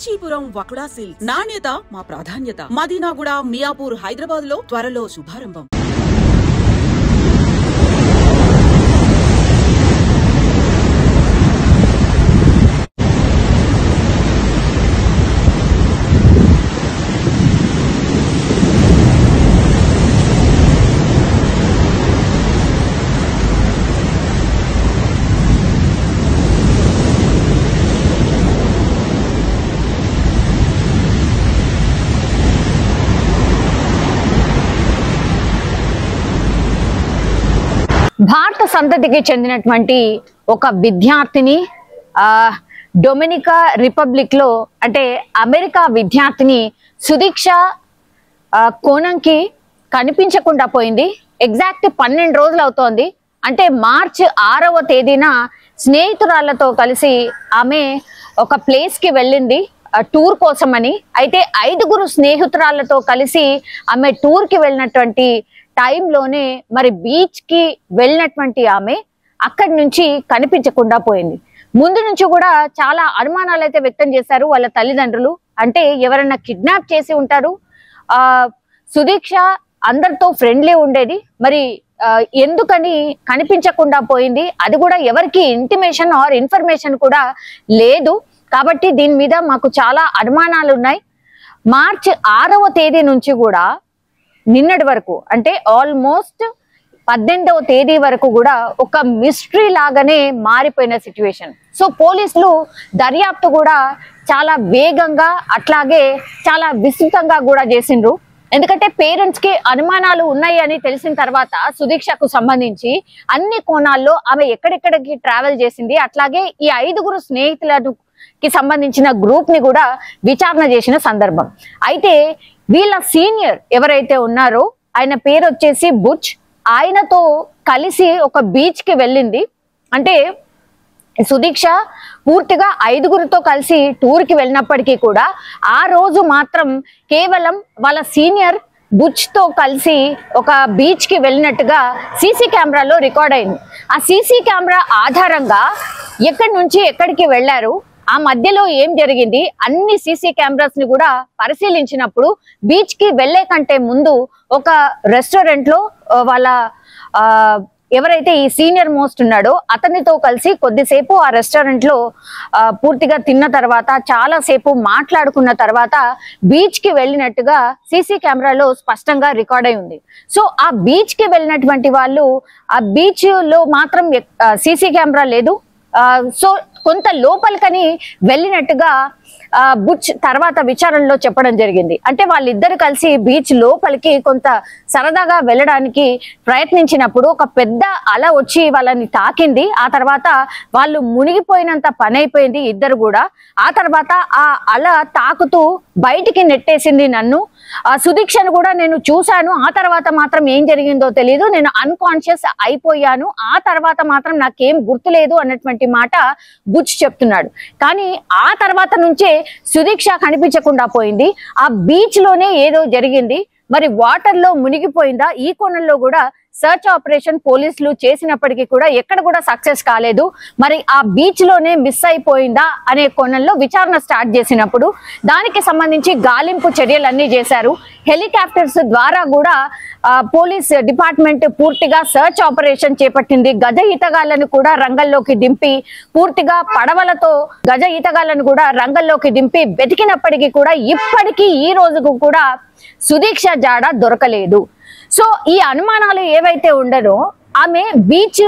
Kanchipuram వకుడా silks నాణ్యత మా ప్రాధాన్యత. మదీనాగూడ, మియాపూర్, హైదరాబాద్ లో త్వరలో శుభారంభం. భారత సంతతికి చెందినటువంటి ఒక విద్యార్థిని డొమినికా రిపబ్లిక్ లో అంటే అమెరికా విద్యార్థిని సుదీక్ష కోణంకి కనిపించకుండా పోయింది. ఎగ్జాక్ట్ 12 రోజులు అవుతోంది. అంటే మార్చి 6వ తేదీన స్నేహితురాళ్లతో కలిసి ఆమె ఒక ప్లేస్ కి వెళ్ళింది టూర్ కోసమని. అయితే 5గురు స్నేహితురాళ్లతో కలిసి ఆమె టూర్ కి వెళ్ళినటువంటి టైంలోనే మరి బీచ్ కి వెళ్ళినటువంటి ఆమె అక్కడి నుంచి కనిపించకుండా పోయింది. ముందు నుంచి కూడా చాలా అనుమానాలు అయితే వ్యక్తం చేశారు వాళ్ళ తల్లిదండ్రులు. అంటే ఎవరైనా కిడ్నాప్ చేసి ఉంటారు. సుదీక్ష అందరితో ఫ్రెండ్లీ ఉండేది, మరి ఎందుకని కనిపించకుండా పోయింది, అది కూడా ఎవరికి ఇంటిమేషన్ ఆర్ ఇన్ఫర్మేషన్ కూడా లేదు. కాబట్టి దీని మీద మాకు చాలా అనుమానాలు ఉన్నాయి. మార్చి 6వ తేదీ నుంచి కూడా నిన్నటి వరకు అంటే ఆల్మోస్ట్ 18వ తేదీ వరకు కూడా ఒక మిస్టరీ లాగానే మారిపోయిన సిచ్యువేషన్. సో పోలీసులు దర్యాప్తు కూడా చాలా వేగంగా అట్లాగే చాలా విస్తృతంగా కూడా చేసిండ్రు. ఎందుకంటే పేరెంట్స్ కి అనుమానాలు ఉన్నాయి అని తెలిసిన తర్వాత సుదీక్షకు సంబంధించి అన్ని కోణాల్లో ఆమె ఎక్కడెక్కడికి ట్రావెల్ చేసింది, అట్లాగే ఈ 5గురు స్నేహితులకు సంబంధించిన గ్రూప్ ని కూడా విచారణ చేసిన సందర్భం. అయితే వీళ్ళ సీనియర్ ఎవరైతే ఉన్నారో ఆయన పేరు వచ్చేసి బుచ్, ఆయనతో కలిసి ఒక బీచ్ కి వెళ్ళింది. అంటే సుదీక్ష పూర్తిగా 5గురితో కలిసి టూర్ కి వెళ్ళినప్పటికీ కూడా ఆ రోజు మాత్రం కేవలం వాళ్ళ సీనియర్ బుచ్ తో కలిసి ఒక బీచ్ కి వెళ్ళినట్టుగా సీసీ కెమెరాలో రికార్డ్ అయింది. ఆ సీసీ కెమెరా ఆధారంగా ఎక్కడి నుంచి ఎక్కడికి వెళ్లారు, ఆ మధ్యలో ఏం జరిగింది, అన్ని సీసీ కెమెరాస్ ని కూడా పరిశీలించినప్పుడు బీచ్ కి వెళ్లే కంటే ముందు ఒక రెస్టారెంట్ లో వాళ్ళ ఎవరైతే ఈ సీనియర్ మోస్ట్ ఉన్నాడో అతనితో కలిసి కొద్దిసేపు ఆ రెస్టారెంట్ లో పూర్తిగా తిన్న తర్వాత చాలా సేపు మాట్లాడుకున్న తర్వాత బీచ్ కి వెళ్ళినట్టుగా సీసీ కెమెరాలో స్పష్టంగా రికార్డ్ అయి ఉంది. సో ఆ బీచ్ కి వెళ్ళినటువంటి వాళ్ళు ఆ బీచ్ లో మాత్రం సీసీ కెమెరా లేదు. సో కొంత లోపలికని వెళ్ళినట్టుగా బుచ్ తర్వాత విచారణలో చెప్పడం జరిగింది. అంటే వాళ్ళిద్దరు కలిసి బీచ్ లోపలికి కొంత సరదాగా వెళ్ళడానికి ప్రయత్నించినప్పుడు ఒక పెద్ద అల వచ్చి వాళ్ళని తాకింది. ఆ తర్వాత వాళ్ళు మునిగిపోయినంత పని అయిపోయింది ఇద్దరు కూడా. ఆ తర్వాత ఆ అల తాకుతూ బయటికి నెట్టేసింది నన్ను. సుదీక్షను కూడా నేను చూశాను. ఆ తర్వాత మాత్రం ఏం జరిగిందో తెలియదు, నేను అన్కాన్షియస్ అయిపోయాను. ఆ తర్వాత మాత్రం నాకేం గుర్తులేదు అన్నటువంటి మాట బుచ్ చెప్తున్నాడు. కానీ ఆ తర్వాత నుంచే సుదీక్ష కనిపించకుండా పోయింది. ఆ బీచ్ లోనే ఏదో జరిగింది. మరి వాటర్ లో మునిగిపోయిందా, ఈ కోణంలో కూడా సర్చ్ ఆపరేషన్ పోలీసులు చేసినప్పటికీ కూడా ఎక్కడ కూడా సక్సెస్ కాలేదు. మరి ఆ బీచ్ లోనే మిస్ అయిపోయిందా అనే కోణంలో విచారణ స్టార్ట్ చేసినప్పుడు దానికి సంబంధించి గాలింపు చర్యలన్నీ చేశారు. హెలికాప్టర్స్ ద్వారా కూడా పోలీస్ డిపార్ట్మెంట్ పూర్తిగా సర్చ్ ఆపరేషన్ చేపట్టింది. గజ ఈతగాళ్లను కూడా రంగంలోకి దింపి పూర్తిగా పడవలతో గజ ఈతగాళ్లను కూడా రంగంలోకి దింపి వెతికినప్పటికీ కూడా ఇప్పటికీ ఈ రోజుకు కూడా సుదీక్ష జాడ దొరకలేదు. సో ఈ అనుమానాలు ఏవైతే ఉండరో ఆమె బీచ్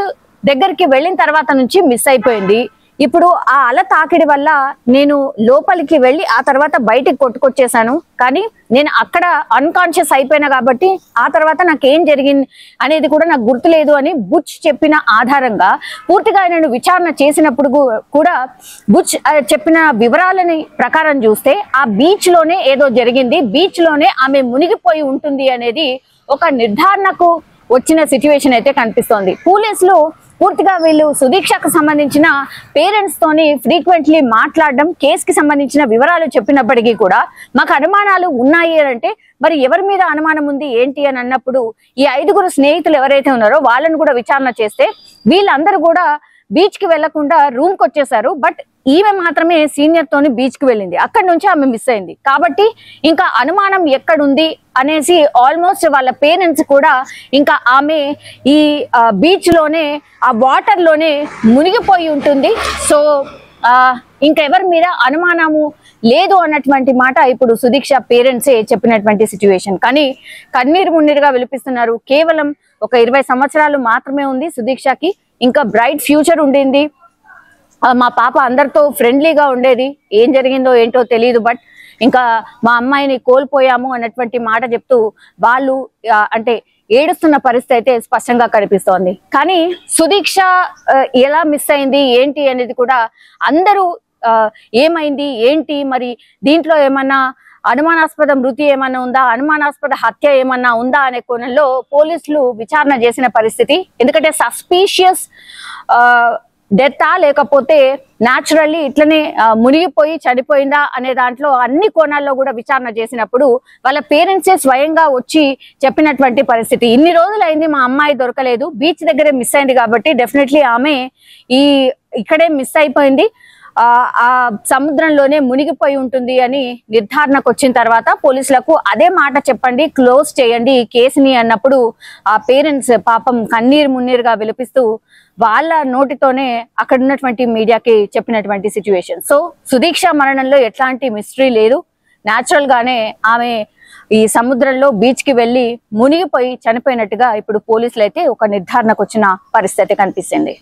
దగ్గరికి వెళ్ళిన తర్వాత నుంచి మిస్ అయిపోయింది. ఇప్పుడు ఆ అల తాకిడి వల్ల నేను లోపలికి వెళ్ళి ఆ తర్వాత బయటికి కొట్టుకొచ్చేసాను. కానీ నేను అక్కడ అన్కాన్షియస్ అయిపోయినా కాబట్టి ఆ తర్వాత నాకేం జరిగింది అనేది కూడా నాకు గుర్తులేదు అని బుచ్ చెప్పిన ఆధారంగా పూర్తిగా నేను విచారణ చేసినప్పుడు కూడా బుచ్ చెప్పిన వివరాలని ప్రకారం చూస్తే ఆ బీచ్ లోనే ఏదో జరిగింది, బీచ్ లోనే ఆమె మునిగిపోయి ఉంటుంది అనేది ఒక నిర్ధారణకు వచ్చిన సిచ్యువేషన్ అయితే కనిపిస్తోంది. పోలీసులు పూర్తిగా వీళ్ళు సుదీక్షకు సంబంధించిన పేరెంట్స్ తోని ఫ్రీక్వెంట్లీ మాట్లాడడం, కేసుకి సంబంధించిన వివరాలు చెప్పినప్పటికీ కూడా మాకు అనుమానాలు ఉన్నాయి అంటే మరి ఎవరి మీద అనుమానం ఉంది ఏంటి అని అన్నప్పుడు ఈ 5గురు స్నేహితులు ఎవరైతే ఉన్నారో వాళ్ళని కూడా విచారణ చేస్తే వీళ్ళందరూ కూడా బీచ్ కి వెళ్లకుండా రూమ్ కి వచ్చేసారు. బట్ ఈమె మాత్రమే సీనియర్ తోని బీచ్ కి వెళ్ళింది. అక్కడి నుంచి ఆమె మిస్ అయింది. కాబట్టి ఇంకా అనుమానం ఎక్కడుంది అనేసి ఆల్మోస్ట్ వాళ్ళ పేరెంట్స్ కూడా ఇంకా ఆమె ఈ బీచ్ లోనే ఆ వాటర్ లోనే మునిగిపోయి ఉంటుంది. సో ఇంకెవరి మీద అనుమానము లేదు అన్నటువంటి మాట ఇప్పుడు సుదీక్ష పేరెంట్సే చెప్పినటువంటి సిచ్యువేషన్. కానీ కన్నీరు మున్నీరుగా విలిపిస్తున్నారు. కేవలం ఒక 20 సంవత్సరాలు మాత్రమే ఉంది సుదీక్షకి, ఇంకా బ్రైట్ ఫ్యూచర్ ఉండింది. మా పాప అందరితో ఫ్రెండ్లీగా ఉండేది, ఏం జరిగిందో ఏంటో తెలియదు, బట్ ఇంకా మా అమ్మాయిని కోల్పోయాము అన్నటువంటి మాట చెప్తూ వాళ్ళు అంటే ఏడుస్తున్న పరిస్థితి అయితే స్పష్టంగా కనిపిస్తోంది. కానీ సుదీక్ష ఎలా మిస్ అయింది ఏంటి అనేది కూడా అందరూ ఏమైంది ఏంటి, మరి దీంట్లో ఏమన్నా అనుమానాస్పద మృతి ఏమన్నా ఉందా, అనుమానాస్పద హత్య ఏమన్నా ఉందా అనే కోణంలో పోలీసులు విచారణ చేసిన పరిస్థితి. ఎందుకంటే సస్పీషియస్ డెత్తా లేకపోతే న్యాచురల్లీ ఇట్లనే మునిగిపోయి చనిపోయిందా అనే దాంట్లో అన్ని కోణాల్లో కూడా విచారణ చేసినప్పుడు వాళ్ళ పేరెంట్సే స్వయంగా వచ్చి చెప్పినటువంటి పరిస్థితి. ఇన్ని రోజులైంది మా అమ్మాయి దొరకలేదు, బీచ్ దగ్గరే మిస్ అయింది కాబట్టి డెఫినెట్లీ ఆమె ఇక్కడే మిస్ అయిపోయింది, ఆ సముద్రంలోనే మునిగిపోయి ఉంటుంది అని నిర్ధారణకు వచ్చిన తర్వాత పోలీసులకు అదే మాట చెప్పండి, క్లోజ్ చేయండి ఈ కేసుని అన్నప్పుడు ఆ పేరెంట్స్ పాపం కన్నీరు మున్నీరుగా విలిపిస్తూ వాళ్ళ నోటితోనే అక్కడ ఉన్నటువంటి మీడియాకి చెప్పినటువంటి సిచ్యువేషన్. సో సుదీక్ష మరణంలో ఎట్లాంటి మిస్టరీ లేదు, న్యాచురల్ గానే ఆమె ఈ సముద్రంలో బీచ్ కి వెళ్లి మునిగిపోయి చనిపోయినట్టుగా ఇప్పుడు పోలీసులు అయితే ఒక నిర్ధారణకు వచ్చిన పరిస్థితి కనిపిస్తుంది.